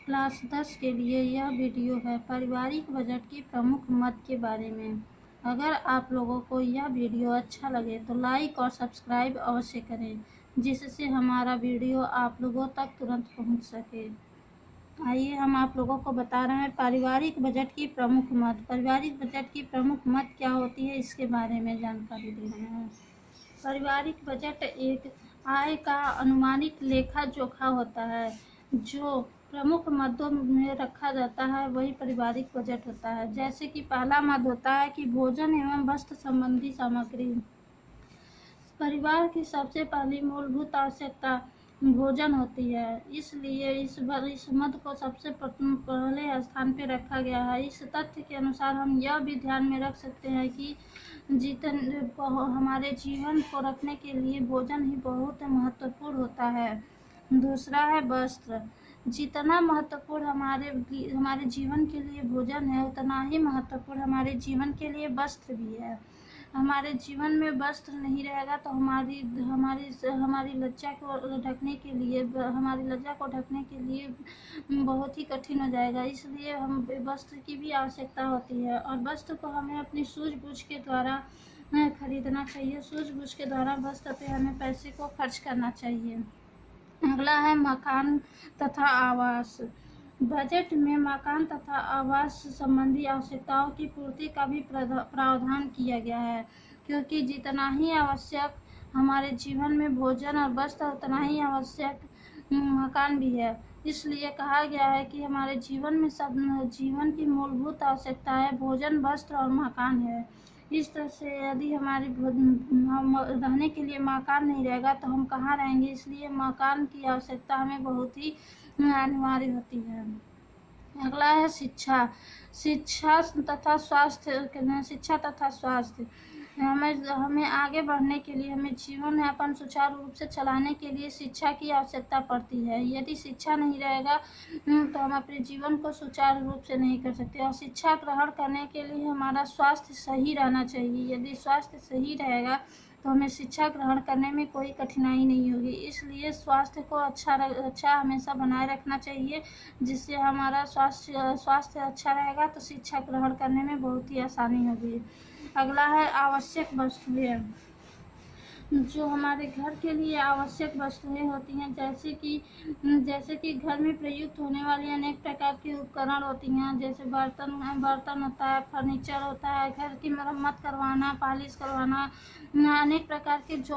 Class 10 के लिए यह वीडियो है पारिवारिक बजट की प्रमुख मद के बारे में। अगर आप लोगों को यह वीडियो अच्छा लगे तो लाइक और सब्सक्राइब अवश्य करें, जिससे हमारा वीडियो आप लोगों तक तुरंत पहुंच सके। आइए हम आप लोगों को बता रहे हैं पारिवारिक बजट की प्रमुख मद। पारिवारिक बजट की प्रमुख मद क्या होती है, इसके बारे में जानकारी दे रहे हैं। पारिवारिक बजट एक आय का अनुमानित लेखा जोखा होता है जो प्रमुख मदों में रखा जाता है, वही पारिवारिक बजट होता है। जैसे कि पहला मद होता है कि भोजन एवं वस्त्र संबंधी सामग्री। परिवार की सबसे पहली मूलभूत आवश्यकता भोजन होती है, इसलिए इस मद को सबसे पहले स्थान पर रखा गया है। इस तथ्य के अनुसार हम यह भी ध्यान में रख सकते हैं कि हमारे जीवन को रखने के लिए भोजन ही बहुत महत्वपूर्ण होता है। दूसरा है वस्त्र। जितना महत्वपूर्ण हमारे जीवन के लिए भोजन है, उतना ही महत्वपूर्ण हमारे जीवन के लिए वस्त्र भी है। हमारे जीवन में वस्त्र नहीं रहेगा तो हमारी लज्जा को ढकने के लिए बहुत ही कठिन हो जाएगा। इसलिए हम वस्त्र की भी आवश्यकता होती है और वस्त्र को हमें अपनी सूझबूझ के द्वारा खरीदना चाहिए। सूझबूझ के द्वारा वस्त्र पे हमें पैसे को खर्च करना चाहिए। अगला है मकान तथा आवास। बजट में मकान तथा आवास संबंधी आवश्यकताओं की पूर्ति का भी प्रावधान किया गया है, क्योंकि जितना ही आवश्यक हमारे जीवन में भोजन और वस्त्र, उतना ही आवश्यक मकान भी है। इसलिए कहा गया है कि हमारे जीवन की मूलभूत आवश्यकताएं भोजन, वस्त्र और मकान है। इस तरह से यदि रहने के लिए मकान नहीं रहेगा तो हम कहाँ रहेंगे, इसलिए मकान की आवश्यकता हमें बहुत ही अनिवार्य होती है। अगला है शिक्षा तथा स्वास्थ्य। हमें आगे बढ़ने के लिए, हमें जीवन यापन सुचारू रूप से चलाने के लिए शिक्षा की आवश्यकता पड़ती है। यदि शिक्षा नहीं रहेगा तो हम अपने जीवन को सुचारू रूप से नहीं कर सकते। और शिक्षा ग्रहण करने के लिए हमारा स्वास्थ्य सही रहना चाहिए। यदि स्वास्थ्य सही रहेगा तो हमें शिक्षा ग्रहण करने में कोई कठिनाई नहीं होगी। इसलिए स्वास्थ्य को अच्छा हमेशा बनाए रखना चाहिए, जिससे हमारा स्वास्थ्य अच्छा रहेगा तो शिक्षा ग्रहण करने में बहुत ही आसानी होगी। अगला है आवश्यक वस्तुएं। जो हमारे घर के लिए आवश्यक वस्तुएं होती हैं, जैसे कि घर में प्रयुक्त होने वाली अनेक प्रकार के उपकरण होती हैं, जैसे बर्तन होता है, फर्नीचर होता है, घर की मरम्मत करवाना, पॉलिश करवाना, अनेक प्रकार की जो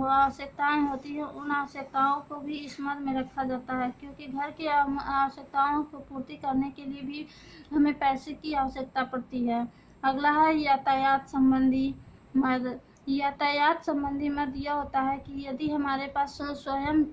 आवश्यकताएं होती हैं, उन आवश्यकताओं को भी इस मद में रखा जाता है, क्योंकि घर की आवश्यकताओं को पूर्ति करने के लिए भी हमें पैसे की आवश्यकता पड़ती है। अगला है यातायात संबंधी मद। यातायात संबंधी मद यह होता है कि यदि हमारे पास स्वयं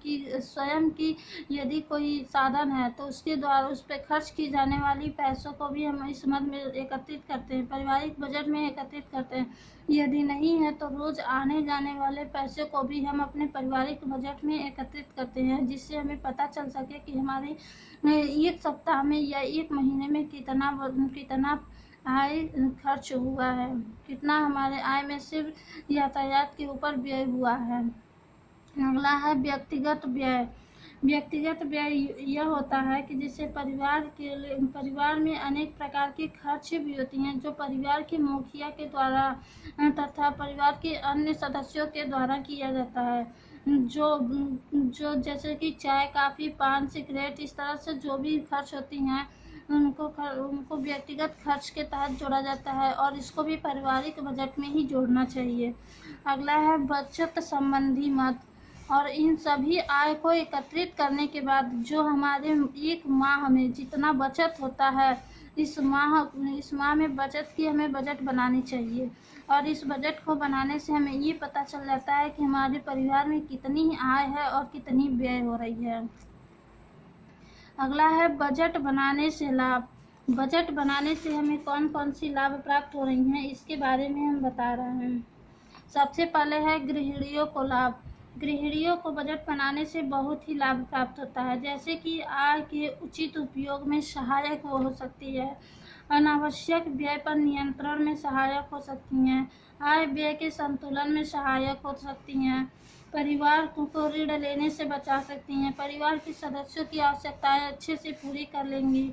की यदि कोई साधन है तो उसके द्वारा उस पर खर्च की जाने वाली पैसों को भी हम इस मद में एकत्रित करते हैं, पारिवारिक बजट में एकत्रित करते हैं। यदि नहीं है तो रोज आने जाने वाले पैसे को भी हम अपने पारिवारिक बजट में एकत्रित करते हैं, जिससे हमें पता चल सके कि हमारे एक सप्ताह में या एक महीने में कितना आय खर्च हुआ है, कितना हमारे आय में सिर्फ यातायात के ऊपर व्यय हुआ है। अगला है व्यक्तिगत व्यय। व्यक्तिगत व्यय यह होता है कि जिससे परिवार में अनेक प्रकार के खर्च भी होती हैं, जो परिवार के मुखिया के द्वारा तथा परिवार के अन्य सदस्यों के द्वारा किया जाता है। जो जैसे कि चाय, काफ़ी, पान, सिगरेट, इस तरह से जो भी खर्च होती हैं उनको व्यक्तिगत खर्च के तहत जोड़ा जाता है और इसको भी पारिवारिक बजट में ही जोड़ना चाहिए। अगला है बचत संबंधी मद। और इन सभी आय को एकत्रित करने के बाद जो हमारे एक माह में जितना बचत होता है, इस माह में बचत की हमें बजट बनानी चाहिए। और इस बजट को बनाने से हमें ये पता चल जाता है कि हमारे परिवार में कितनी आय है और कितनी व्यय हो रही है। अगला है बजट बनाने से लाभ। बजट बनाने से हमें कौन कौन सी लाभ प्राप्त हो रही हैं, इसके बारे में हम बता रहे हैं। सबसे पहले है गृहिणियों को लाभ। गृहिणियों को बजट बनाने से बहुत ही लाभ प्राप्त होता है, जैसे कि आय के उचित उपयोग में सहायक हो सकती है, अनावश्यक व्यय पर नियंत्रण में सहायक हो सकती हैं, आय व्यय के संतुलन में सहायक हो सकती हैं, परिवार को ऋण लेने से बचा सकती हैं। परिवार के सदस्यों की आवश्यकताएं अच्छे से पूरी कर लेंगी।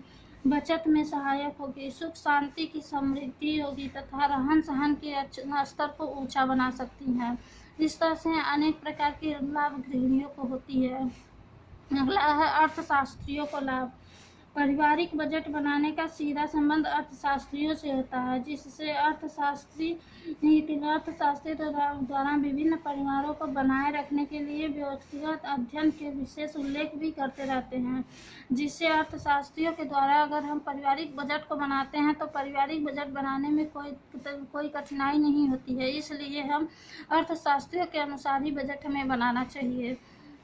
बचत में सहायक होगी। सुख शांति की समृद्धि होगी तथा रहन सहन के स्तर को ऊंचा बना सकती हैं। इस तरह से अनेक प्रकार के लाभ गृहिणियों को होती है। अगला है अर्थशास्त्रियों को लाभ। पारिवारिक बजट बनाने का सीधा संबंध अर्थशास्त्रियों से होता है, जिससे अर्थशास्त्री द्वारा विभिन्न परिवारों को बनाए रखने के लिए व्यक्तिगत अध्ययन के विशेष उल्लेख भी करते रहते हैं। जिससे अर्थशास्त्रियों के द्वारा अगर हम पारिवारिक बजट को बनाते हैं तो पारिवारिक बजट बनाने में कोई कठिनाई नहीं होती है। इसलिए हम अर्थशास्त्रियों के अनुसार ही बजट हमें बनाना चाहिए।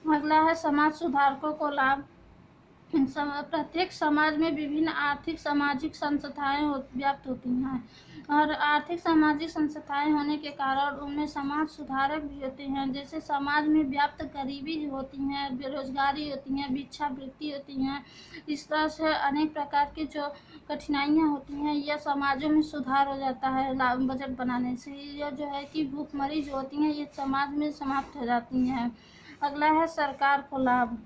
अगला है समाज सुधारकों को लाभ। प्रत्येक समाज में विभिन्न आर्थिक सामाजिक संस्थाएं व्याप्त होती हैं और आर्थिक सामाजिक संस्थाएं होने के कारण उनमें समाज सुधारक भी होते हैं। जैसे समाज में व्याप्त गरीबी होती हैं, बेरोजगारी होती हैं, भिक्षावृत्ति होती हैं। इस तरह से अनेक प्रकार की जो कठिनाइयां होती हैं यह समाजों में सुधार हो जाता है बजट बनाने से। यह जो है कि भूखमरी जो होती हैं ये समाज में समाप्त हो जाती हैं। अगला है सरकार को लाभ।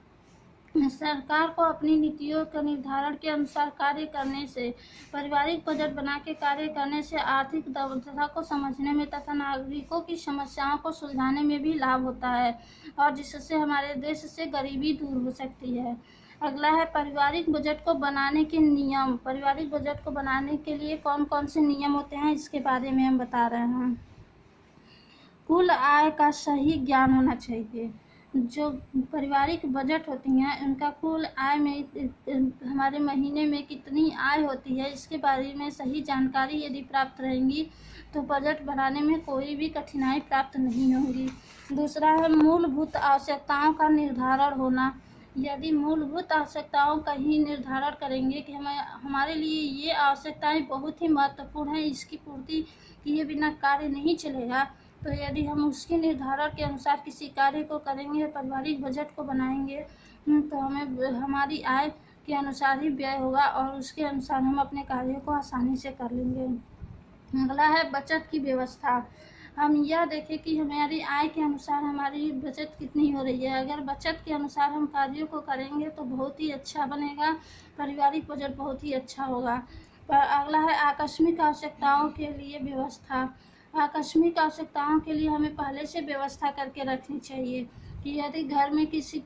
सरकार को अपनी नीतियों के निर्धारण के अनुसार कार्य करने से, पारिवारिक बजट बना के कार्य करने से आर्थिक दक्षता को समझने में तथा नागरिकों की समस्याओं को सुलझाने में भी लाभ होता है और जिससे हमारे देश से गरीबी दूर हो सकती है। अगला है पारिवारिक बजट को बनाने के नियम। पारिवारिक बजट को बनाने के लिए कौन कौन से नियम होते हैं इसके बारे में हम बता रहे हैं। कुल आय का सही ज्ञान होना चाहिए। जो पारिवारिक बजट होती हैं उनका कुल आय में हमारे महीने में कितनी आय होती है इसके बारे में सही जानकारी यदि प्राप्त रहेंगी तो बजट बनाने में कोई भी कठिनाई प्राप्त नहीं होगी। दूसरा है मूलभूत आवश्यकताओं का निर्धारण होना। यदि मूलभूत आवश्यकताओं का ही निर्धारण करेंगे कि हमारे लिए ये आवश्यकताएं बहुत ही महत्वपूर्ण हैं, इसकी पूर्ति किए बिना कार्य नहीं चलेगा, तो यदि हम उसके निर्धारण के अनुसार किसी कार्य को करेंगे, पारिवारिक बजट को बनाएंगे तो हमें हमारी आय के अनुसार ही व्यय होगा और उसके अनुसार हम अपने कार्यों को आसानी से कर लेंगे। अगला है बचत की व्यवस्था। हम यह देखें कि हमारी आय के अनुसार हमारी बचत कितनी हो रही है। अगर बचत के अनुसार हम कार्यों को करेंगे तो बहुत ही अच्छा बनेगा, पारिवारिक बजट बहुत ही अच्छा होगा। अगला है आकस्मिक आवश्यकताओं के लिए व्यवस्था। आकस्मिक आवश्यकताओं के लिए हमें पहले से व्यवस्था करके रखनी चाहिए कि यदि घर में किसी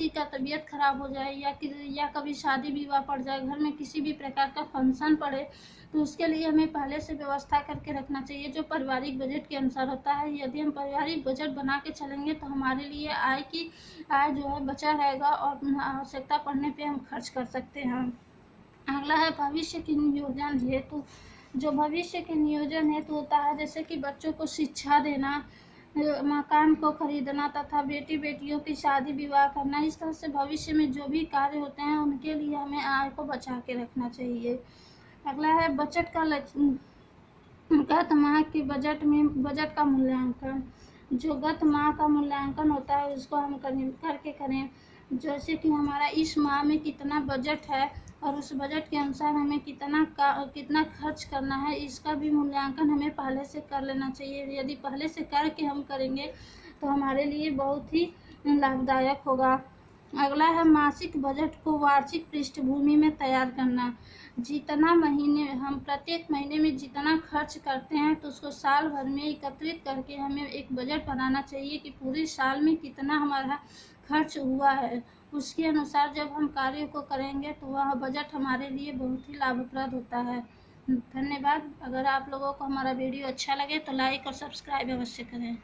का तबीयत खराब हो जाए या कभी शादी विवाह पड़ जाए, घर में किसी भी प्रकार का फंक्शन पड़े तो उसके लिए हमें पहले से व्यवस्था करके रखना चाहिए जो पारिवारिक बजट के अनुसार होता है। यदि हम पारिवारिक बजट बना के चलेंगे तो हमारे लिए आय जो है बचा रहेगा और आवश्यकता पड़ने पे हम खर्च कर सकते हैं। अगला है भविष्य की नियोजन हेतु। जो भविष्य के नियोजन हेतु होता है जैसे कि बच्चों को शिक्षा देना, मकान को खरीदना तथा बेटियों की शादी विवाह करना। इस तरह से भविष्य में जो भी कार्य होते हैं उनके लिए हमें आय को बचा के रखना चाहिए। अगला है बजट का गत माह के बजट का मूल्यांकन। जो गत माह का मूल्यांकन होता है उसको हम करके करें, जैसे कि हमारा इस माह में कितना बजट है और उस बजट के अनुसार हमें कितना खर्च करना है, इसका भी मूल्यांकन हमें पहले से कर लेना चाहिए। यदि पहले से करके हम करेंगे तो हमारे लिए बहुत ही लाभदायक होगा। अगला है मासिक बजट को वार्षिक पृष्ठभूमि में तैयार करना। हम प्रत्येक महीने में जितना खर्च करते हैं तो उसको साल भर में एकत्रित करके हमें एक बजट बनाना चाहिए कि पूरे साल में कितना हमारा खर्च हुआ है। उसके अनुसार जब हम कार्य को करेंगे तो वह बजट हमारे लिए बहुत ही लाभप्रद होता है। धन्यवाद। अगर आप लोगों को हमारा वीडियो अच्छा लगे तो लाइक और सब्सक्राइब अवश्य करें।